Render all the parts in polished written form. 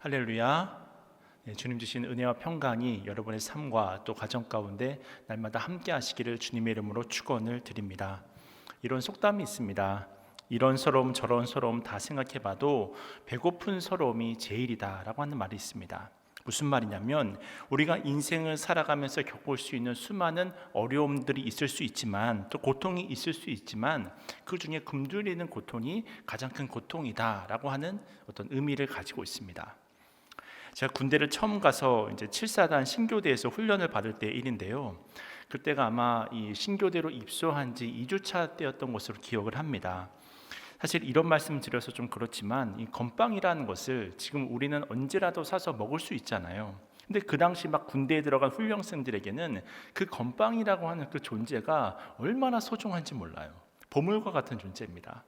할렐루야. 주님 주신 은혜와 평강이 여러분의 삶과 또 가정 가운데 날마다 함께 하시기를 주님의 이름으로 축원을 드립니다. 이런 속담이 있습니다. 이런 서러움 저런 서러움 다 생각해봐도 배고픈 서러움이 제일이다 라고 하는 말이 있습니다. 무슨 말이냐면 우리가 인생을 살아가면서 겪을 수 있는 수많은 어려움들이 있을 수 있지만 또 고통이 있을 수 있지만 그 중에 굶주리는 고통이 가장 큰 고통이다 라고 하는 어떤 의미를 가지고 있습니다. 제가 군대를 처음 가서 이제 7사단 신교대에서 훈련을 받을 때 일인데요. 그때가 아마 이 신교대로 입소한 지 2주차 때였던 것으로 기억을 합니다. 사실 이런 말씀 드려서 좀 그렇지만 이 건빵이라는 것을 지금 우리는 언제라도 사서 먹을 수 있잖아요. 근데 그 당시 막 군대에 들어간 훈련생들에게는 그 건빵이라고 하는 그 존재가 얼마나 소중한지 몰라요. 보물과 같은 존재입니다.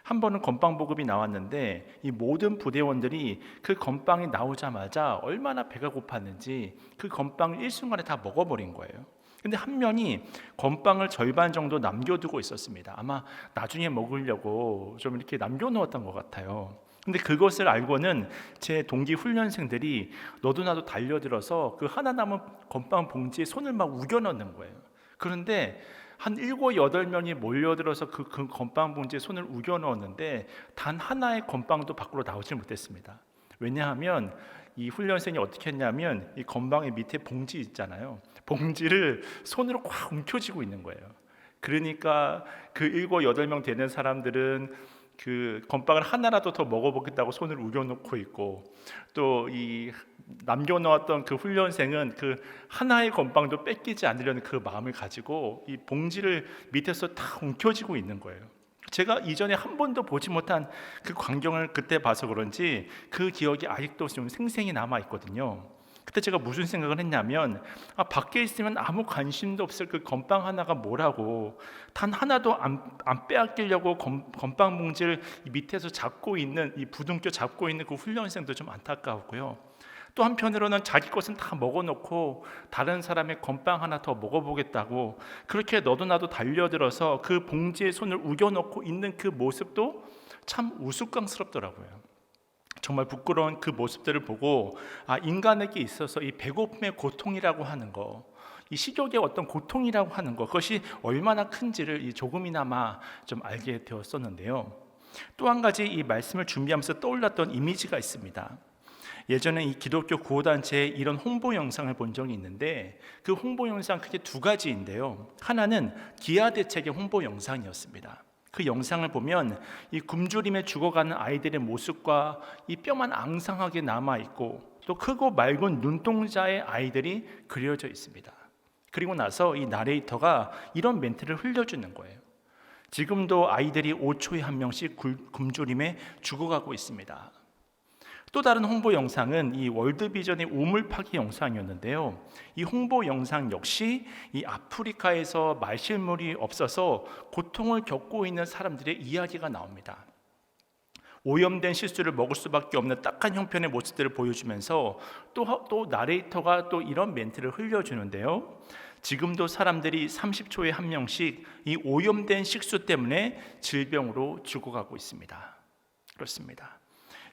한 번은 건빵 보급이 나왔는데 이 모든 부대원들이 그 건빵이 나오자마자 얼마나 배가 고팠는지 그 건빵을 일순간에 다 먹어버린 거예요. 근데 한 명이 건빵을 절반 정도 남겨두고 있었습니다. 아마 나중에 먹으려고 좀 이렇게 남겨놓았던 것 같아요. 근데 그것을 알고는 제 동기 훈련생들이 너도 나도 달려들어서 그 하나 남은 건빵 봉지에 손을 막 우겨 넣는 거예요. 그런데 한 7, 8명이 몰려들어서 그 건빵 봉지에 손을 우겨 넣었는데 단 하나의 건빵도 밖으로 나오지 못했습니다. 왜냐하면 이 훈련생이 어떻게 했냐면 이 건빵의 밑에 봉지 있잖아요. 봉지를 손으로 꽉 움켜쥐고 있는 거예요. 그러니까 그 7, 8명 되는 사람들은 그 건빵을 하나라도 더 먹어보겠다고 손을 우겨놓고 있고 또 이 남겨놓았던 그 훈련생은 그 하나의 건빵도 뺏기지 않으려는 그 마음을 가지고 이 봉지를 밑에서 다 움켜쥐고 있는 거예요. 제가 이전에 한 번도 보지 못한 그 광경을 그때 봐서 그런지 그 기억이 아직도 좀 생생히 남아 있거든요. 그때 제가 무슨 생각을 했냐면 밖에 있으면 아무 관심도 없을 그 건빵 하나가 뭐라고 단 하나도 안 빼앗기려고 건빵 봉지를 밑에서 잡고 있는 이 부둥켜 잡고 있는 그 훈련생도 좀 안타까웠고요. 또 한편으로는 자기 것은 다 먹어놓고 다른 사람의 건빵 하나 더 먹어보겠다고 그렇게 너도 나도 달려들어서 그 봉지에 손을 우겨놓고 있는 그 모습도 참 우스꽝스럽더라고요. 정말 부끄러운 그 모습들을 보고 인간에게 있어서 이 배고픔의 고통이라고 하는 거, 이 식욕의 어떤 고통이라고 하는 것, 그것이 얼마나 큰지를 조금이나마 좀 알게 되었었는데요. 또 한 가지 이 말씀을 준비하면서 떠올랐던 이미지가 있습니다. 예전에 이 기독교 구호단체에 이런 홍보 영상을 본 적이 있는데 그 홍보 영상 크게 두 가지인데요. 하나는 기아 대책의 홍보 영상이었습니다. 그 영상을 보면 이 굶주림에 죽어가는 아이들의 모습과 이 뼈만 앙상하게 남아있고 또 크고 맑은 눈동자의 아이들이 그려져 있습니다. 그리고 나서 이 나레이터가 이런 멘트를 흘려주는 거예요. 지금도 아이들이 5초에 한 명씩 굶주림에 죽어가고 있습니다. 또 다른 홍보 영상은 이 월드비전의 우물 파기 영상이었는데요. 이 홍보 영상 역시 이 아프리카에서 말실물이 없어서 고통을 겪고 있는 사람들의 이야기가 나옵니다. 오염된 실수를 먹을 수밖에 없는 딱한 형편의 모습들을 보여주면서 또 나레이터가 또 이런 멘트를 흘려주는데요. 지금도 사람들이 30초에 한 명씩 이 오염된 식수 때문에 질병으로 죽어가고 있습니다. 그렇습니다.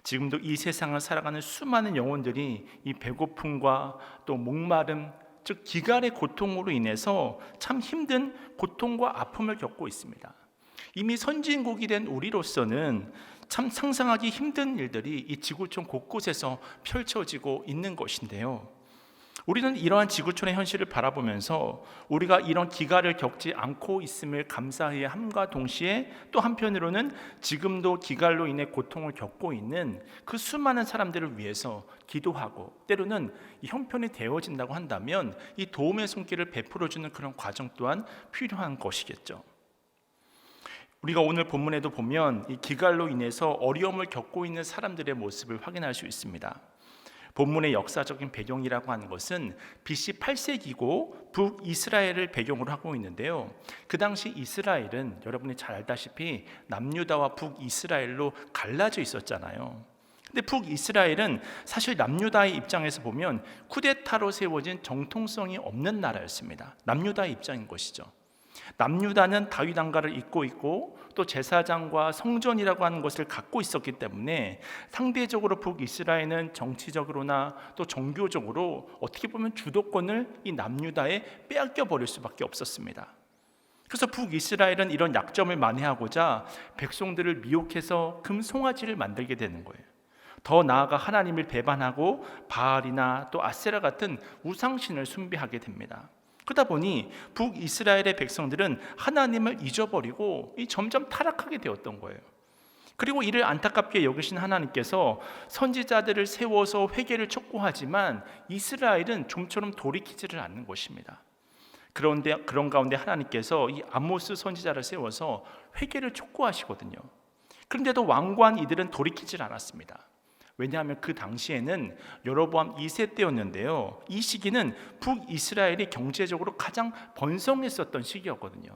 지금도 이 세상을 살아가는 수많은 영혼들이 이 배고픔과 또 목마름, 즉 기갈의 고통으로 인해서 참 힘든 고통과 아픔을 겪고 있습니다. 이미 선진국이 된 우리로서는 참 상상하기 힘든 일들이 이 지구촌 곳곳에서 펼쳐지고 있는 것인데요. 우리는 이러한 지구촌의 현실을 바라보면서 우리가 이런 기갈을 겪지 않고 있음을 감사해야 함과 동시에 또 한편으로는 지금도 기갈로 인해 고통을 겪고 있는 그 수많은 사람들을 위해서 기도하고 때로는 이 형편이 되어진다고 한다면 이 도움의 손길을 베풀어주는 그런 과정 또한 필요한 것이겠죠. 우리가 오늘 본문에도 보면 이 기갈로 인해서 어려움을 겪고 있는 사람들의 모습을 확인할 수 있습니다. 본문의 역사적인 배경이라고 하는 것은 BC 8세기고 북이스라엘을 배경으로 하고 있는데요. 그 당시 이스라엘은 여러분이 잘 알다시피 남유다와 북이스라엘로 갈라져 있었잖아요. 근데 북이스라엘은 사실 남유다의 입장에서 보면 쿠데타로 세워진 정통성이 없는 나라였습니다. 남유다의 입장인 것이죠. 남유다는 다윗 왕가를 잇고 있고 또 제사장과 성전이라고 하는 것을 갖고 있었기 때문에 상대적으로 북이스라엘은 정치적으로나 또 종교적으로 어떻게 보면 주도권을 이 남유다에 빼앗겨 버릴 수밖에 없었습니다. 그래서 북이스라엘은 이런 약점을 만회하고자 백성들을 미혹해서 금송아지를 만들게 되는 거예요. 더 나아가 하나님을 배반하고 바알이나 또 아세라 같은 우상신을 숭배하게 됩니다. 그러다 보니 북이스라엘의 백성들은 하나님을 잊어버리고 점점 타락하게 되었던 거예요. 그리고 이를 안타깝게 여기신 하나님께서 선지자들을 세워서 회개를 촉구하지만 이스라엘은 좀처럼 돌이키지를 않는 것입니다. 그런데 그런 가운데 하나님께서 이 아모스 선지자를 세워서 회개를 촉구하시거든요. 그런데도 왕관 이들은 돌이키질 않았습니다. 왜냐하면 그 당시에는 여로보암 2세 때였는데요, 이 시기는 북이스라엘이 경제적으로 가장 번성했었던 시기였거든요.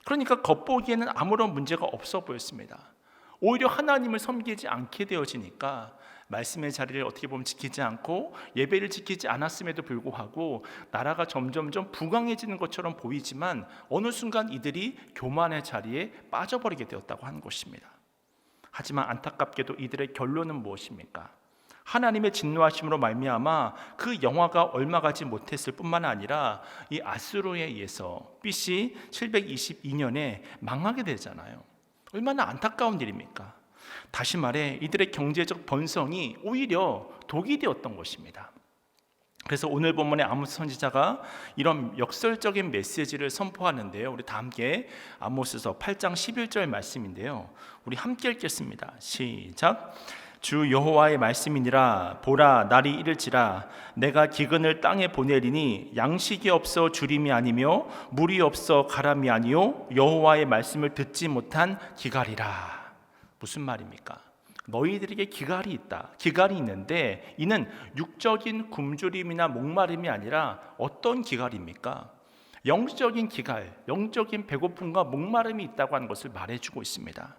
그러니까 겉보기에는 아무런 문제가 없어 보였습니다. 오히려 하나님을 섬기지 않게 되어지니까 말씀의 자리를 어떻게 보면 지키지 않고 예배를 지키지 않았음에도 불구하고 나라가 점점점 부강해지는 것처럼 보이지만 어느 순간 이들이 교만의 자리에 빠져버리게 되었다고 하는 것입니다. 하지만 안타깝게도 이들의 결론은 무엇입니까? 하나님의 진노하심으로 말미암아 그 영화가 얼마 가지 못했을 뿐만 아니라 이 아수르에 의해서 BC 722년에 망하게 되잖아요. 얼마나 안타까운 일입니까? 다시 말해 이들의 경제적 번성이 오히려 독이 되었던 것입니다. 그래서 오늘 본문의 아모스 선지자가 이런 역설적인 메시지를 선포하는데요, 우리 다 함께 아모스서 8장 11절 말씀인데요, 우리 함께 읽겠습니다. 시작. 주 여호와의 말씀이니라. 보라, 날이 이를지라. 내가 기근을 땅에 보내리니 양식이 없어 주림이 아니며 물이 없어 가람이 아니요 여호와의 말씀을 듣지 못한 기갈이라. 무슨 말입니까? 너희들에게 기갈이 있다. 기갈이 있는데 이는 육적인 굶주림이나 목마름이 아니라 어떤 기갈입니까? 영적인 기갈, 영적인 배고픔과 목마름이 있다고 하는 것을 말해주고 있습니다.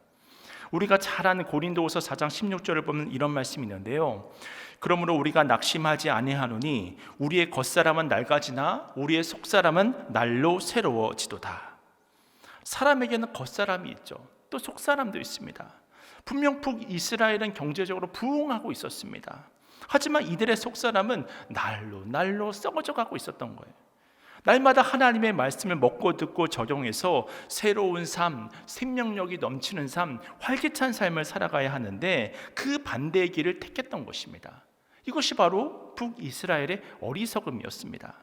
우리가 잘 아는 고린도후서 4장 16절을 보면 이런 말씀이 있는데요, 그러므로 우리가 낙심하지 아니하노니 우리의 겉사람은 낡아지나 우리의 속사람은 날로 새로워지도다. 사람에게는 겉사람이 있죠. 또 속사람도 있습니다. 분명 북이스라엘은 경제적으로 부흥하고 있었습니다. 하지만 이들의 속사람은 날로 썩어져 가고 있었던 거예요. 날마다 하나님의 말씀을 먹고 듣고 적용해서 새로운 삶, 생명력이 넘치는 삶, 활기찬 삶을 살아가야 하는데 그 반대의 길을 택했던 것입니다. 이것이 바로 북이스라엘의 어리석음이었습니다.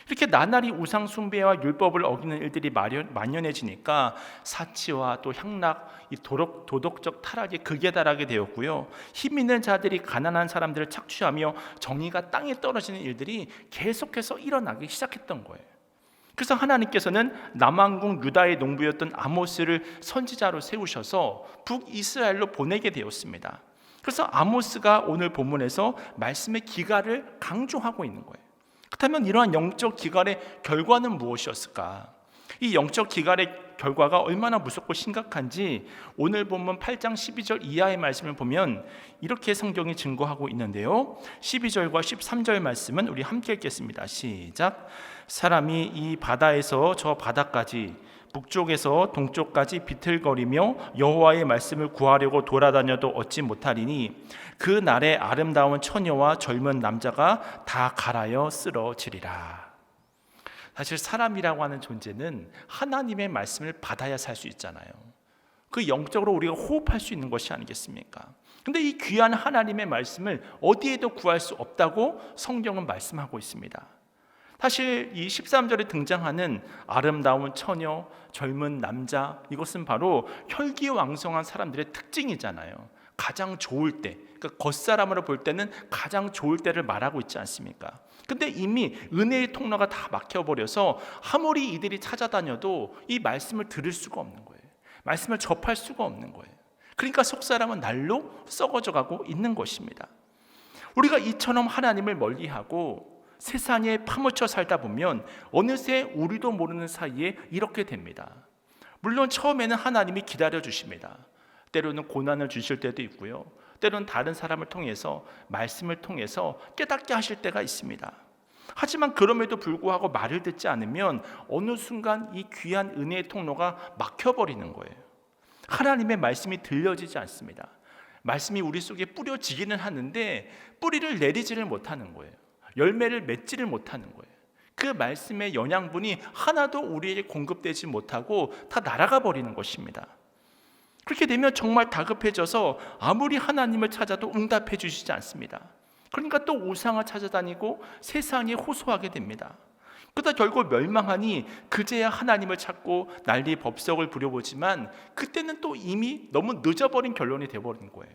이렇게 나날이 우상 숭배와 율법을 어기는 일들이 만연해지니까 사치와 또 향락, 이 도덕적 타락이 극에 달하게 되었고요, 힘 있는 자들이 가난한 사람들을 착취하며 정의가 땅에 떨어지는 일들이 계속해서 일어나기 시작했던 거예요. 그래서 하나님께서는 남왕국 유다의 농부였던 아모스를 선지자로 세우셔서 북이스라엘로 보내게 되었습니다. 그래서 아모스가 오늘 본문에서 말씀의 기갈을 강조하고 있는 거예요. 그렇다면 이러한 영적 기갈의 결과는 무엇이었을까? 이 영적 기갈의 결과가 얼마나 무섭고 심각한지 오늘 본문 8장 12절 이하의 말씀을 보면 이렇게 성경이 증거하고 있는데요, 12절과 13절 말씀은 우리 함께 읽겠습니다. 시작. 사람이 이 바다에서 저 바다까지 북쪽에서 동쪽까지 비틀거리며 여호와의 말씀을 구하려고 돌아다녀도 얻지 못하리니 그 날에 아름다운 처녀와 젊은 남자가 다 갈아여 쓰러지리라. 사실 사람이라고 하는 존재는 하나님의 말씀을 받아야 살 수 있잖아요. 그 영적으로 우리가 호흡할 수 있는 것이 아니겠습니까? 근데 이 귀한 하나님의 말씀을 어디에도 구할 수 없다고 성경은 말씀하고 있습니다. 사실 이 13절에 등장하는 아름다운 처녀, 젊은 남자, 이것은 바로 혈기왕성한 사람들의 특징이잖아요. 가장 좋을 때, 그러니까 겉사람으로 볼 때는 가장 좋을 때를 말하고 있지 않습니까? 근데 이미 은혜의 통로가 다 막혀버려서 아무리 이들이 찾아다녀도 이 말씀을 들을 수가 없는 거예요. 말씀을 접할 수가 없는 거예요. 그러니까 속사람은 날로 썩어져 가고 있는 것입니다. 우리가 이처럼 하나님을 멀리하고 세상에 파묻혀 살다 보면 어느새 우리도 모르는 사이에 이렇게 됩니다. 물론 처음에는 하나님이 기다려 주십니다. 때로는 고난을 주실 때도 있고요, 때로는 다른 사람을 통해서 말씀을 통해서 깨닫게 하실 때가 있습니다. 하지만 그럼에도 불구하고 말을 듣지 않으면 어느 순간 이 귀한 은혜의 통로가 막혀버리는 거예요. 하나님의 말씀이 들려지지 않습니다. 말씀이 우리 속에 뿌려지기는 하는데 뿌리를 내리지를 못하는 거예요. 열매를 맺지를 못하는 거예요. 그 말씀의 영양분이 하나도 우리에게 공급되지 못하고 다 날아가 버리는 것입니다. 그렇게 되면 정말 다급해져서 아무리 하나님을 찾아도 응답해 주시지 않습니다. 그러니까 또 우상을 찾아다니고 세상에 호소하게 됩니다. 그러다 결국 멸망하니 그제야 하나님을 찾고 난리 법석을 부려보지만 그때는 또 이미 너무 늦어버린 결론이 되어버린 거예요.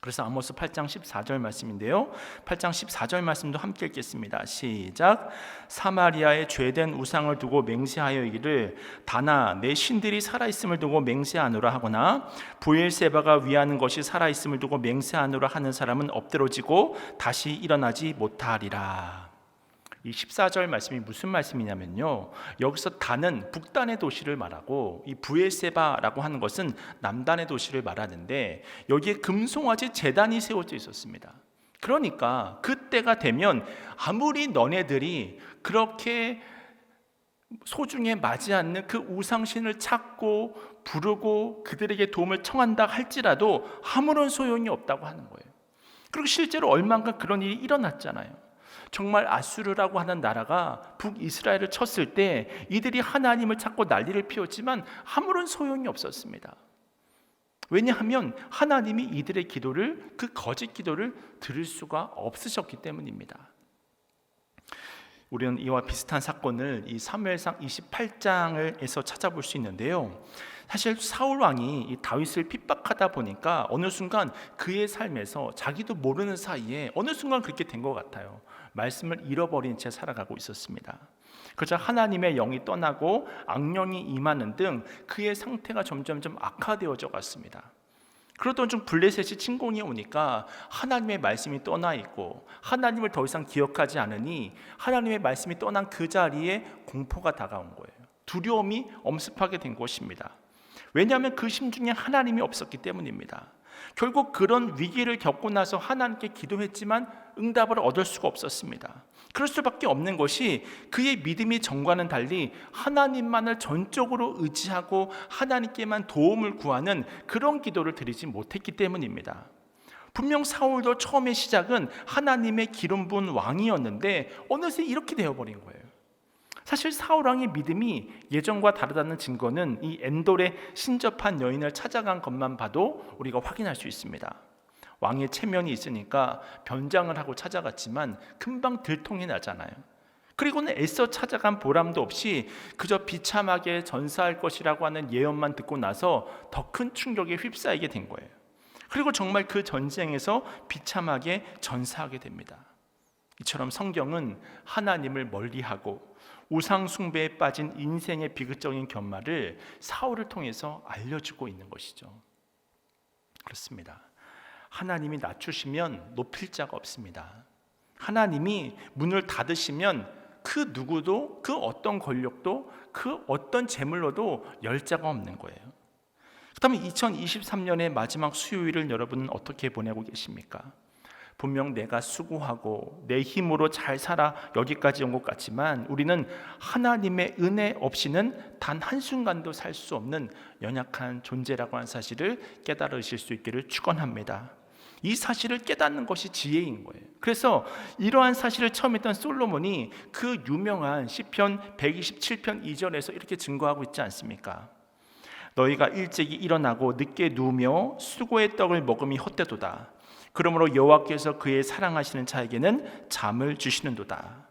그래서 아모스 8장 14절 말씀인데요, 8장 14절 말씀도 함께 읽겠습니다. 시작. 사마리아의 죄된 우상을 두고 맹세하여 이르기를 다나 내 신들이 살아있음을 두고 맹세하노라 하거나 브엘세바가 위하는 것이 살아있음을 두고 맹세하노라 하는 사람은 엎드러지고 다시 일어나지 못하리라. 이 14절 말씀이 무슨 말씀이냐면요, 여기서 단은 북단의 도시를 말하고 이 브엘세바라고 하는 것은 남단의 도시를 말하는데 여기에 금송아지 제단이 세워져 있었습니다. 그러니까 그때가 되면 아무리 너네들이 그렇게 소중에 맞지 않는 그 우상신을 찾고 부르고 그들에게 도움을 청한다 할지라도 아무런 소용이 없다고 하는 거예요. 그리고 실제로 얼마나 그런 일이 일어났잖아요. 정말 아수르라고 하는 나라가 북이스라엘을 쳤을 때 이들이 하나님을 찾고 난리를 피웠지만 아무런 소용이 없었습니다. 왜냐하면 하나님이 이들의 기도를, 그 거짓 기도를 들을 수가 없으셨기 때문입니다. 우리는 이와 비슷한 사건을 이 사무엘상 28장에서 찾아볼 수 있는데요, 사실 사울 왕이 이 다윗을 핍박하다 보니까 어느 순간 그의 삶에서 자기도 모르는 사이에 어느 순간 그렇게 된 것 같아요. 말씀을 잃어버린 채 살아가고 있었습니다. 그러자 하나님의 영이 떠나고 악령이 임하는 등 그의 상태가 점점점 악화되어져 갔습니다. 그러던 중 블레셋이 침공이 오니까 하나님의 말씀이 떠나 있고 하나님을 더 이상 기억하지 않으니 하나님의 말씀이 떠난 그 자리에 공포가 다가온 거예요. 두려움이 엄습하게 된 것입니다. 왜냐하면 그 심중에 하나님이 없었기 때문입니다. 결국 그런 위기를 겪고 나서 하나님께 기도했지만 응답을 얻을 수가 없었습니다. 그럴 수밖에 없는 것이 그의 믿음이 전과는 달리 하나님만을 전적으로 의지하고 하나님께만 도움을 구하는 그런 기도를 드리지 못했기 때문입니다. 분명 사울도 처음의 시작은 하나님의 기름 부은 왕이었는데 어느새 이렇게 되어버린 거예요. 사실 사울 왕의 믿음이 예전과 다르다는 증거는 이 엔돌의 신접한 여인을 찾아간 것만 봐도 우리가 확인할 수 있습니다. 왕의 체면이 있으니까 변장을 하고 찾아갔지만 금방 들통이 나잖아요. 그리고는 애써 찾아간 보람도 없이 그저 비참하게 전사할 것이라고 하는 예언만 듣고 나서 더 큰 충격에 휩싸이게 된 거예요. 그리고 정말 그 전쟁에서 비참하게 전사하게 됩니다. 이처럼 성경은 하나님을 멀리하고 우상 숭배에 빠진 인생의 비극적인 결말을 사울을 통해서 알려주고 있는 것이죠. 그렇습니다. 하나님이 낮추시면 높일 자가 없습니다. 하나님이 문을 닫으시면 그 누구도, 그 어떤 권력도, 그 어떤 재물로도 열 자가 없는 거예요. 그렇다면 2023년의 마지막 수요일을 여러분은 어떻게 보내고 계십니까? 분명 내가 수고하고 내 힘으로 잘 살아 여기까지 온 것 같지만 우리는 하나님의 은혜 없이는 단 한순간도 살 수 없는 연약한 존재라고 하는 사실을 깨달으실 수 있기를 축원합니다. 이 사실을 깨닫는 것이 지혜인 거예요. 그래서 이러한 사실을 처음 했던 솔로몬이 그 유명한 시편 127편 2절에서 이렇게 증거하고 있지 않습니까? 너희가 일찍이 일어나고 늦게 누우며 수고의 떡을 먹음이 헛되도다. 그러므로 여호와께서 그의 사랑하시는 자에게는 잠을 주시는도다.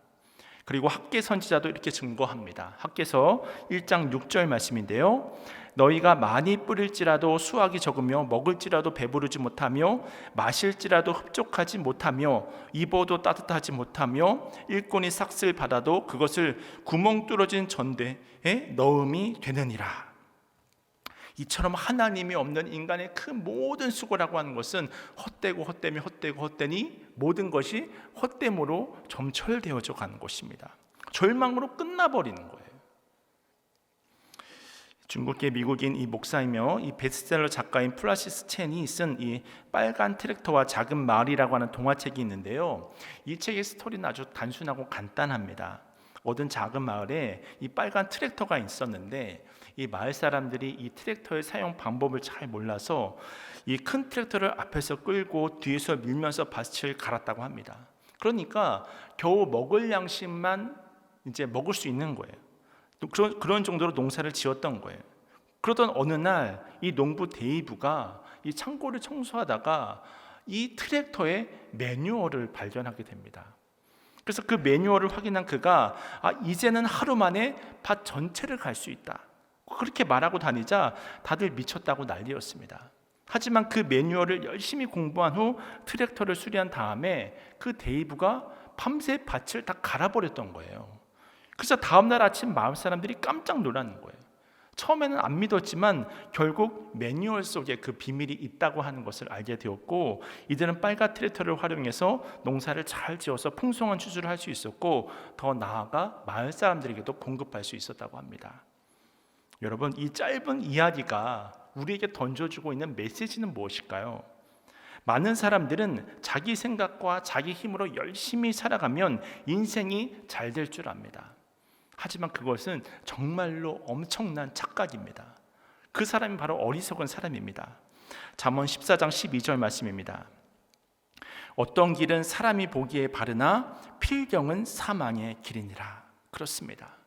그리고 학개 선지자도 이렇게 증거합니다. 학개서 1장 6절 말씀인데요, 너희가 많이 뿌릴지라도 수확이 적으며 먹을지라도 배부르지 못하며 마실지라도 흡족하지 못하며 입어도 따뜻하지 못하며 일꾼이 삭슬 받아도 그것을 구멍 뚫어진 전대에 넣음이 되느니라. 이처럼 하나님이 없는 인간의 그 모든 수고라고 하는 것은 헛되고 헛되며 헛되고 헛되니 모든 것이 헛됨으로 점철되어져 가는 것입니다. 절망으로 끝나버리는 거예요. 중국계 미국인 이 목사이며 이 베스트셀러 작가인 프란시스 첸이 쓴 이 빨간 트랙터와 작은 마을이라고 하는 동화책이 있는데요. 이 책의 스토리는 아주 단순하고 간단합니다. 어떤 작은 마을에 이 빨간 트랙터가 있었는데 이 마을 사람들이 이 트랙터의 사용 방법을 잘 몰라서 이 큰 트랙터를 앞에서 끌고 뒤에서 밀면서 밭을 갈았다고 합니다. 그러니까 겨우 먹을 양식만 이제 먹을 수 있는 거예요. 또 그런 정도로 농사를 지었던 거예요. 그러던 어느 날 이 농부 대이부가 이 창고를 청소하다가 이 트랙터의 매뉴얼을 발견하게 됩니다. 그래서 그 매뉴얼을 확인한 그가 이제는 하루 만에 밭 전체를 갈 수 있다, 그렇게 말하고 다니자 다들 미쳤다고 난리였습니다. 하지만 그 매뉴얼을 열심히 공부한 후 트랙터를 수리한 다음에 그 대이부가 밤새 밭을 다 갈아버렸던 거예요. 그래서 다음날 아침 마을 사람들이 깜짝 놀라는 거예요. 처음에는 안 믿었지만 결국 매뉴얼 속에 그 비밀이 있다고 하는 것을 알게 되었고, 이들은 빨간 트랙터를 활용해서 농사를 잘 지어서 풍성한 추수를 할 수 있었고, 더 나아가 마을 사람들에게도 공급할 수 있었다고 합니다. 여러분, 이 짧은 이야기가 우리에게 던져주고 있는 메시지는 무엇일까요? 많은 사람들은 자기 생각과 자기 힘으로 열심히 살아가면 인생이 잘 될 줄 압니다. 하지만 그것은 정말로 엄청난 착각입니다. 그 사람이 바로 어리석은 사람입니다. 잠언 14장 12절 말씀입니다. 어떤 길은 사람이 보기에 바르나 필경은 사망의 길이니라. 그렇습니다.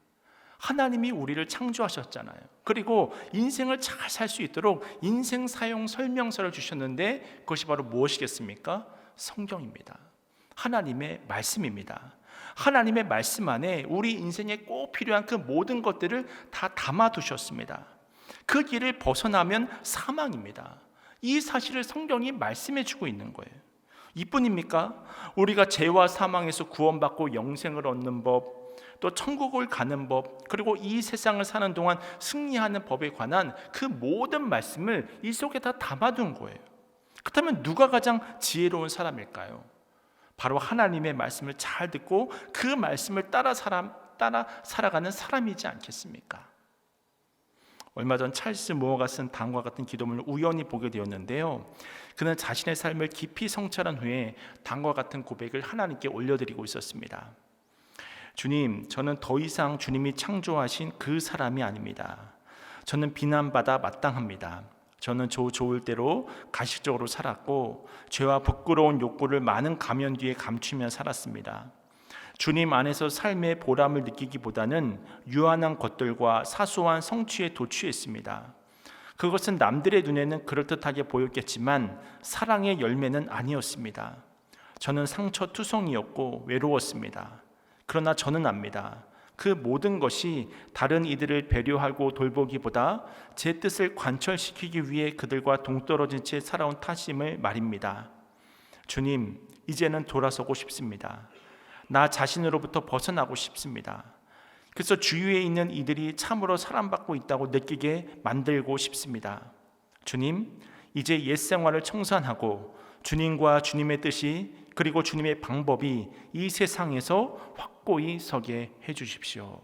하나님이 우리를 창조하셨잖아요. 그리고 인생을 잘 살 수 있도록 인생 사용 설명서를 주셨는데 그것이 바로 무엇이겠습니까? 성경입니다. 하나님의 말씀입니다. 하나님의 말씀 안에 우리 인생에 꼭 필요한 그 모든 것들을 다 담아두셨습니다. 그 길을 벗어나면 사망입니다. 이 사실을 성경이 말씀해 주고 있는 거예요. 이뿐입니까? 우리가 죄와 사망에서 구원받고 영생을 얻는 법, 또 천국을 가는 법, 그리고 이 세상을 사는 동안 승리하는 법에 관한 그 모든 말씀을 이 속에 다 담아둔 거예요. 그렇다면 누가 가장 지혜로운 사람일까요? 바로 하나님의 말씀을 잘 듣고 그 말씀을 따라 살아가는 사람이지 않겠습니까? 얼마 전 찰스 무어가 쓴 다음과 같은 기도문을 우연히 보게 되었는데요. 그는 자신의 삶을 깊이 성찰한 후에 다음과 같은 고백을 하나님께 올려드리고 있었습니다. 주님, 저는 더 이상 주님이 창조하신 그 사람이 아닙니다. 저는 비난받아 마땅합니다. 저는 좋을 대로 가식적으로 살았고 죄와 부끄러운 욕구를 많은 가면 뒤에 감추며 살았습니다. 주님 안에서 삶의 보람을 느끼기보다는 유한한 것들과 사소한 성취에 도취했습니다. 그것은 남들의 눈에는 그럴듯하게 보였겠지만 사랑의 열매는 아니었습니다. 저는 상처투성이었고 외로웠습니다. 그러나 저는 압니다. 그 모든 것이 다른 이들을 배려하고 돌보기보다 제 뜻을 관철시키기 위해 그들과 동떨어진 채 살아온 탓임을 말입니다. 주님, 이제는 돌아서고 싶습니다. 나 자신으로부터 벗어나고 싶습니다. 그래서 주위에 있는 이들이 참으로 사랑받고 있다고 느끼게 만들고 싶습니다. 주님, 이제 옛 생활을 청산하고 주님과 주님의 뜻이 그리고 주님의 방법이 이 세상에서 확고히 서게 해주십시오.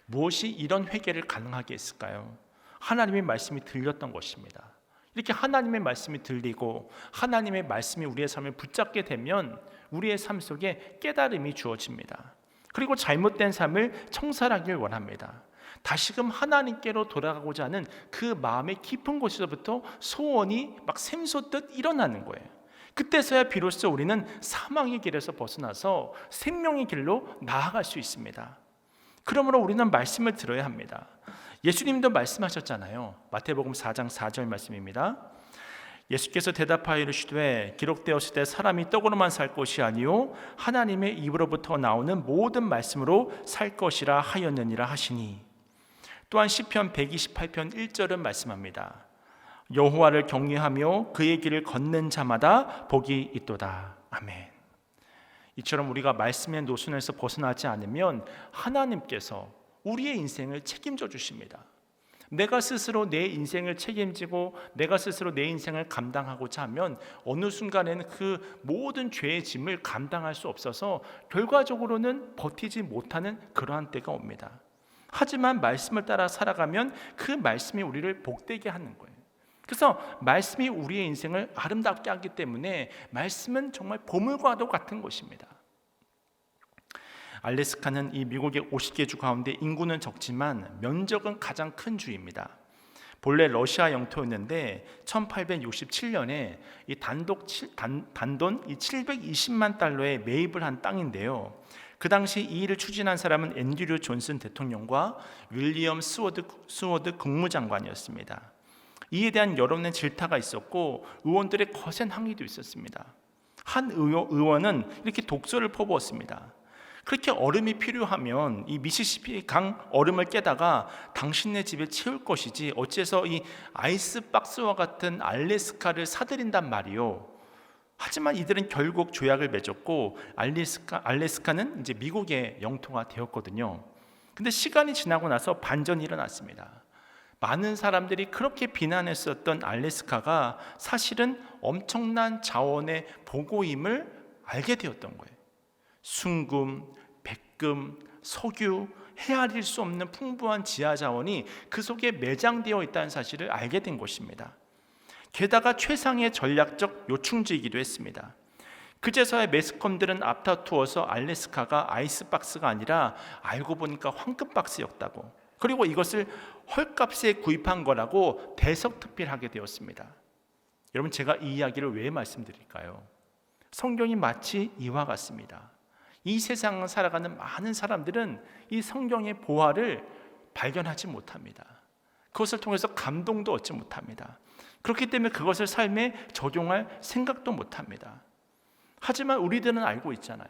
무엇이 이런 회개를 가능하게 했을까요? 하나님의 말씀이 들렸던 것입니다. 이렇게 하나님의 말씀이 들리고 하나님의 말씀이 우리의 삶을 붙잡게 되면 우리의 삶 속에 깨달음이 주어집니다. 그리고 잘못된 삶을 청산하길 원합니다. 다시금 하나님께로 돌아가고자 하는 그 마음의 깊은 곳에서부터 소원이 막 샘솟듯 일어나는 거예요. 그때서야 비로소 우리는 사망의 길에서 벗어나서 생명의 길로 나아갈 수 있습니다. 그러므로 우리는 말씀을 들어야 합니다. 예수님도 말씀하셨잖아요. 마태복음 4장 4절 말씀입니다. 예수께서 대답하여 이르시되 기록되었을 때 사람이 떡으로만 살 것이 아니요 하나님의 입으로부터 나오는 모든 말씀으로 살 것이라 하였느니라 하시니. 또한 시편 128편 1절은 말씀합니다. 여호와를 경외하며 그의 길을 걷는 자마다 복이 있도다. 아멘. 이처럼 우리가 말씀의 노선에서 벗어나지 않으면 하나님께서 우리의 인생을 책임져 주십니다. 내가 스스로 내 인생을 책임지고 내가 스스로 내 인생을 감당하고자 하면 어느 순간에는 그 모든 죄의 짐을 감당할 수 없어서 결과적으로는 버티지 못하는 그러한 때가 옵니다. 하지만 말씀을 따라 살아가면 그 말씀이 우리를 복되게 하는 거예요. 그래서 말씀이 우리의 인생을 아름답게 하기 때문에 말씀은 정말 보물과도 같은 것입니다. 알래스카는 이 미국의 50개 주 가운데 인구는 적지만 면적은 가장 큰 주입니다. 본래 러시아 영토였는데 1867년에 이 단돈 720만 달러에 매입을 한 땅인데요. 그 당시 이 일을 추진한 사람은 앤드류 존슨 대통령과 윌리엄 스워드 국무장관이었습니다. 이에 대한 여론의 질타가 있었고 의원들의 거센 항의도 있었습니다. 한 의원은 이렇게 독설을 퍼부었습니다. 그렇게 얼음이 필요하면 이 미시시피 강 얼음을 깨다가 당신네 집에 채울 것이지 어째서 이 아이스박스와 같은 알래스카를 사들인단 말이요. 하지만 이들은 결국 조약을 맺었고 알래스카는 이제 미국의 영토가 되었거든요. 근데 시간이 지나고 나서 반전이 일어났습니다. 많은 사람들이 그렇게 비난했었던 알래스카가 사실은 엄청난 자원의 보고임을 알게 되었던 거예요. 순금, 백금, 석유, 헤아릴 수 없는 풍부한 지하 자원이 그 속에 매장되어 있다는 사실을 알게 된 것입니다. 게다가 최상의 전략적 요충지이기도 했습니다. 그제서야 매스컴들은 앞다투어서 알래스카가 아이스박스가 아니라 알고 보니까 황금박스였다고, 그리고 이것을 헐값에 구입한 거라고 대석특필하게 되었습니다. 여러분, 제가 이 이야기를 왜 말씀드릴까요? 성경이 마치 이와 같습니다. 이 세상을 살아가는 많은 사람들은 이 성경의 보화를 발견하지 못합니다. 그것을 통해서 감동도 얻지 못합니다. 그렇기 때문에 그것을 삶에 적용할 생각도 못합니다. 하지만 우리들은 알고 있잖아요.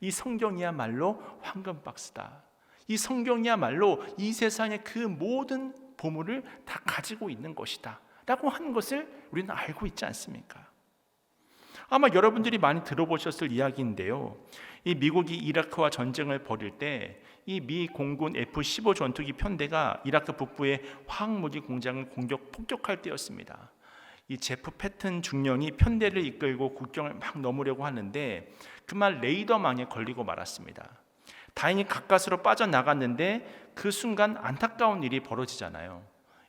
이 성경이야말로 황금박스다. 이 성경이야말로 이 세상의 그 모든 보물을 다 가지고 있는 것이다 라고 하는 것을 우리는 알고 있지 않습니까? 아마 여러분들이 많이 들어보셨을 이야기인데요. 이 미국이 이라크와 전쟁을 벌일 때 이 미 공군 F-15 전투기 편대가 이라크 북부의 화학무기 공장을 폭격할 때였습니다. 이 제프 패튼 중령이 편대를 이끌고 국경을 막 넘으려고 하는데 그만 레이더망에 걸리고 말았습니다. 다행히 가까스로 빠져나갔는데 그 순간 안타까운 일이 벌어지잖아요.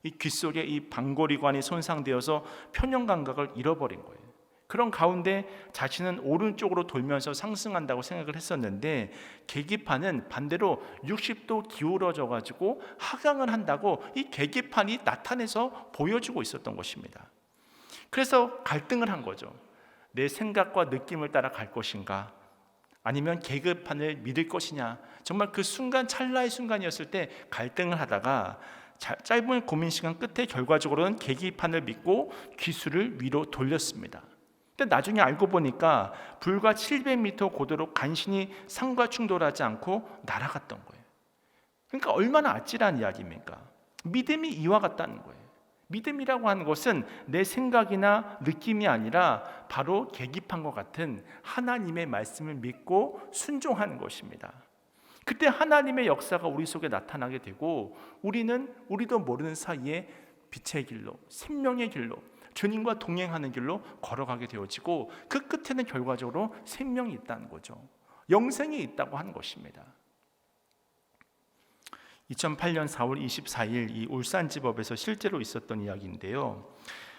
이 귀 속에 이 방골이관이 손상되어서 표현 감각을 잃어버린 거예요. 그런 가운데 자신은 오른쪽으로 돌면서 상승한다고 생각을 했었는데 계기판은 반대로 60도 기울어져 가지고 하강을 한다고 이 계기판이 나타내서 보여주고 있었던 것입니다. 그래서 갈등을 한 거죠. 내 생각과 느낌을 따라 갈 것인가, 아니면 계기판을 믿을 것이냐. 정말 그 순간, 찰나의 순간이었을 때 갈등을 하다가 짧은 고민 시간 끝에 결과적으로는 계기판을 믿고 기술을 위로 돌렸습니다. 근데 나중에 알고 보니까 불과 700m 고도로 간신히 상과 충돌하지 않고 날아갔던 거예요. 그러니까 얼마나 아찔한 이야기입니까? 믿음이 이와 같다는 거예요. 믿음이라고 하는 것은 내 생각이나 느낌이 아니라 바로 계기판과 같은 하나님의 말씀을 믿고 순종하는 것입니다. 그때 하나님의 역사가 우리 속에 나타나게 되고 우리도 모르는 사이에 빛의 길로, 생명의 길로, 주님과 동행하는 길로 걸어가게 되어지고 그 끝에는 결과적으로 생명이 있다는 거죠. 영생이 있다고 하는 것입니다. 2008년 4월 24일 이 울산지법에서 실제로 있었던 이야기인데요.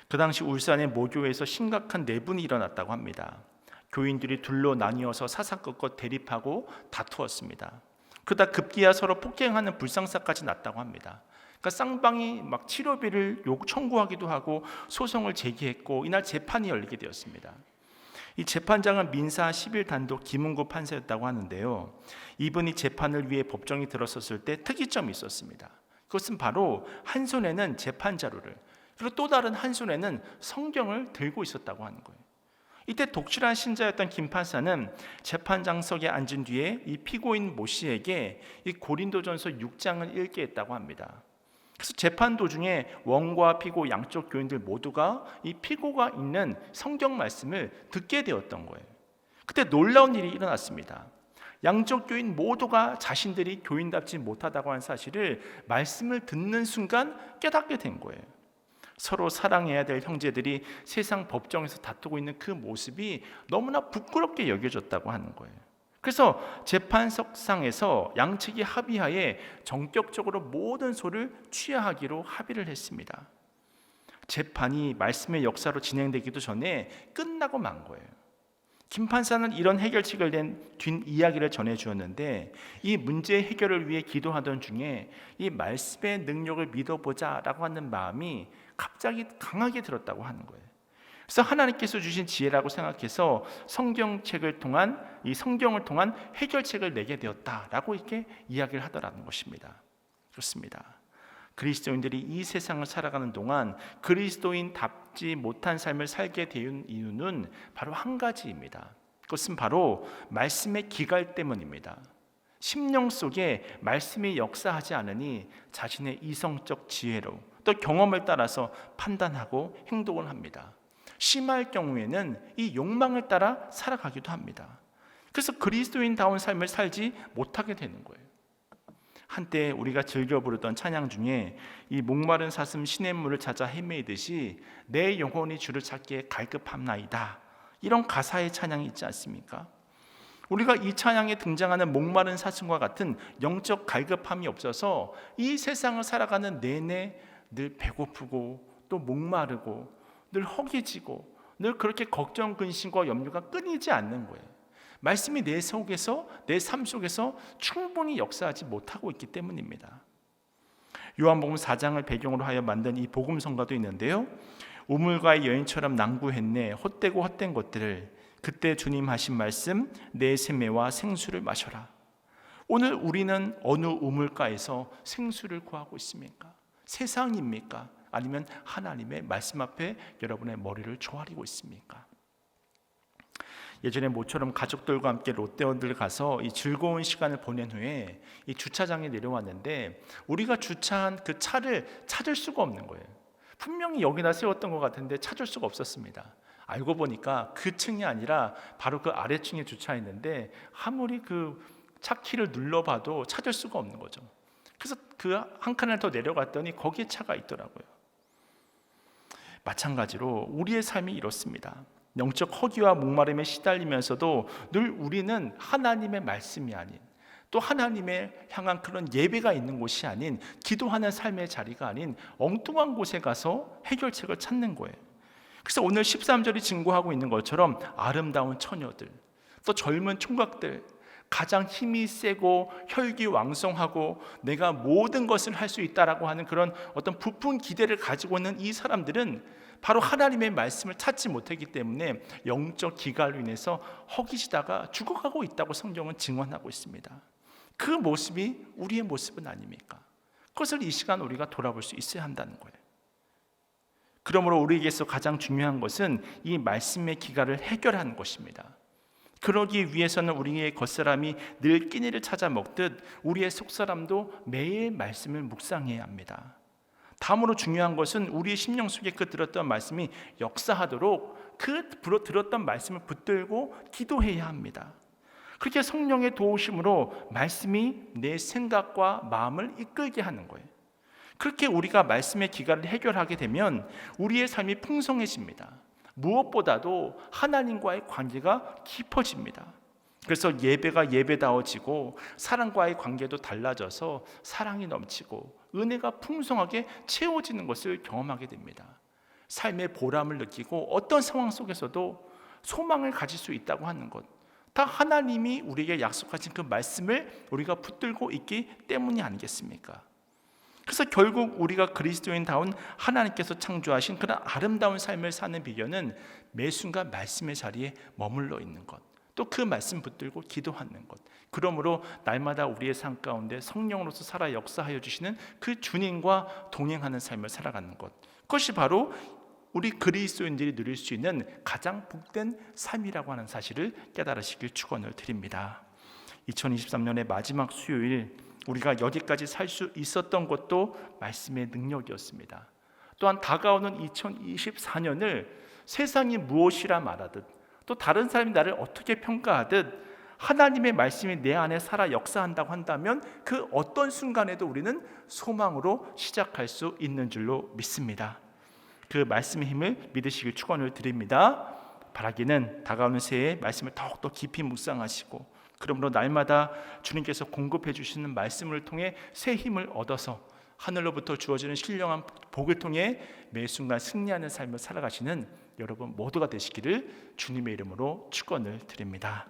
그 당시 울산의 모교에서 심각한 내분이 일어났다고 합니다. 교인들이 둘로 나뉘어서 사사건건 대립하고 다투었습니다. 그러다 급기야 서로 폭행하는 불상사까지 났다고 합니다. 그러니까 쌍방이 막 치료비를 청구하기도 하고 소송을 제기했고 이날 재판이 열리게 되었습니다. 이 재판장은 민사 10일 단독 김은구 판사였다고 하는데요. 이분이 재판을 위해 법정에 들어섰을 때 특이점이 있었습니다. 그것은 바로 한 손에는 재판 자료를, 그리고 또 다른 한 손에는 성경을 들고 있었다고 하는 거예요. 이때 독실한 신자였던 김 판사는 재판장석에 앉은 뒤에 이 피고인 모 씨에게 이 고린도전서 6장을 읽게 했다고 합니다. 그래서 재판 도중에 원과 피고 양쪽 교인들 모두가 이 피고가 있는 성경 말씀을 듣게 되었던 거예요. 그때 놀라운 일이 일어났습니다. 양쪽 교인 모두가 자신들이 교인답지 못하다고 한 사실을 말씀을 듣는 순간 깨닫게 된 거예요. 서로 사랑해야 될 형제들이 세상 법정에서 다투고 있는 그 모습이 너무나 부끄럽게 여겨졌다고 하는 거예요. 그래서 재판석상에서 양측이 합의하에 전격적으로 모든 소를 취하하기로 합의를 했습니다. 재판이 말씀의 역사로 진행되기도 전에 끝나고 만 거예요. 김 판사는 이런 해결책을 낸 뒷이야기를 전해주었는데, 이 문제 해결을 위해 기도하던 중에 이 말씀의 능력을 믿어보자라고 하는 마음이 갑자기 강하게 들었다고 하는 거예요. 그래서 하나님께서 주신 지혜라고 생각해서 성경을 통한 해결책을 내게 되었다라고 이렇게 이야기를 하더라는 것입니다. 그렇습니다. 그리스도인들이 이 세상을 살아가는 동안 그리스도인답지 못한 삶을 살게 된 이유는 바로 한 가지입니다. 그것은 바로 말씀의 기갈 때문입니다. 심령 속에 말씀이 역사하지 않으니 자신의 이성적 지혜로 또 경험을 따라서 판단하고 행동을 합니다. 심할 경우에는 이 욕망을 따라 살아가기도 합니다. 그래서 그리스도인다운 삶을 살지 못하게 되는 거예요. 한때 우리가 즐겨 부르던 찬양 중에 이 목마른 사슴 시냇물을 찾아 헤매이듯이 내 영혼이 주를 찾기에 갈급함나이다, 이런 가사의 찬양이 있지 않습니까? 우리가 이 찬양에 등장하는 목마른 사슴과 같은 영적 갈급함이 없어서 이 세상을 살아가는 내내 늘 배고프고 또 목마르고 늘 허기지고 늘 그렇게 걱정, 근심과 염려가 끊이지 않는 거예요. 말씀이 내 속에서, 내 삶 속에서 충분히 역사하지 못하고 있기 때문입니다. 요한복음 4장을 배경으로 하여 만든 이 복음성가도 있는데요, 우물가의 여인처럼 난구했네 헛되고 헛된 것들을, 그때 주님 하신 말씀 내 세매와 생수를 마셔라. 오늘 우리는 어느 우물가에서 생수를 구하고 있습니까? 세상입니까? 아니면 하나님의 말씀 앞에 여러분의 머리를 조아리고 있습니까? 예전에 모처럼 가족들과 함께 롯데월드를 가서 이 즐거운 시간을 보낸 후에 이 주차장에 내려왔는데, 우리가 주차한 그 차를 찾을 수가 없는 거예요. 분명히 여기다 세웠던 것 같은데 찾을 수가 없었습니다. 알고 보니까 그 층이 아니라 바로 그 아래층에 주차했는데, 아무리 그 차 키를 눌러봐도 찾을 수가 없는 거죠. 그래서 그 한 칸을 더 내려갔더니 거기에 차가 있더라고요. 마찬가지로 우리의 삶이 이렇습니다. 영적 허기와 목마름에 시달리면서도 늘 우리는 하나님의 말씀이 아닌, 또 하나님의 향한 그런 예배가 있는 곳이 아닌, 기도하는 삶의 자리가 아닌 엉뚱한 곳에 가서 해결책을 찾는 거예요. 그래서 오늘 13절이 증거하고 있는 것처럼 아름다운 처녀들, 또 젊은 총각들, 가장 힘이 세고 혈기왕성하고 내가 모든 것을 할 수 있다라고 하는 그런 어떤 부푼 기대를 가지고 있는 이 사람들은 바로 하나님의 말씀을 찾지 못했기 때문에 영적 기갈로 인해서 허기지다가 죽어가고 있다고 성경은 증언하고 있습니다. 그 모습이 우리의 모습은 아닙니까? 그것을 이 시간 우리가 돌아볼 수 있어야 한다는 거예요. 그러므로 우리에게서 가장 중요한 것은 이 말씀의 기갈을 해결하는 것입니다. 그러기 위해서는 우리의 겉사람이 늘 끼니를 찾아 먹듯 우리의 속사람도 매일 말씀을 묵상해야 합니다. 다음으로 중요한 것은 우리의 심령 속에 그 들었던 말씀이 역사하도록 그 들었던 말씀을 붙들고 기도해야 합니다. 그렇게 성령의 도우심으로 말씀이 내 생각과 마음을 이끌게 하는 거예요. 그렇게 우리가 말씀의 기갈을 해결하게 되면 우리의 삶이 풍성해집니다. 무엇보다도 하나님과의 관계가 깊어집니다. 그래서 예배가 예배다워지고 사랑과의 관계도 달라져서 사랑이 넘치고 은혜가 풍성하게 채워지는 것을 경험하게 됩니다. 삶의 보람을 느끼고 어떤 상황 속에서도 소망을 가질 수 있다고 하는 것, 다 하나님이 우리에게 약속하신 그 말씀을 우리가 붙들고 있기 때문이 아니겠습니까? 그래서 결국 우리가 그리스도인다운 하나님께서 창조하신 그런 아름다운 삶을 사는 비결은 매 순간 말씀의 자리에 머물러 있는 것, 또 그 말씀 붙들고 기도하는 것, 그러므로 날마다 우리의 삶 가운데 성령으로서 살아 역사하여 주시는 그 주님과 동행하는 삶을 살아가는 것, 그것이 바로 우리 그리스도인들이 누릴 수 있는 가장 복된 삶이라고 하는 사실을 깨달으시길 축원을 드립니다. 2023년의 마지막 수요일, 우리가 여기까지 살 수 있었던 것도 말씀의 능력이었습니다. 또한 다가오는 2024년을 세상이 무엇이라 말하듯, 또 다른 사람이 나를 어떻게 평가하듯 하나님의 말씀이 내 안에 살아 역사한다고 한다면 그 어떤 순간에도 우리는 소망으로 시작할 수 있는 줄로 믿습니다. 그 말씀의 힘을 믿으시길 축원을 드립니다. 바라기는 다가오는 새해 말씀을 더욱더 깊이 묵상하시고 그러므로 날마다 주님께서 공급해 주시는 말씀을 통해 새 힘을 얻어서 하늘로부터 주어지는 신령한 복을 통해 매 순간 승리하는 삶을 살아가시는 여러분 모두가 되시기를 주님의 이름으로 축원을 드립니다.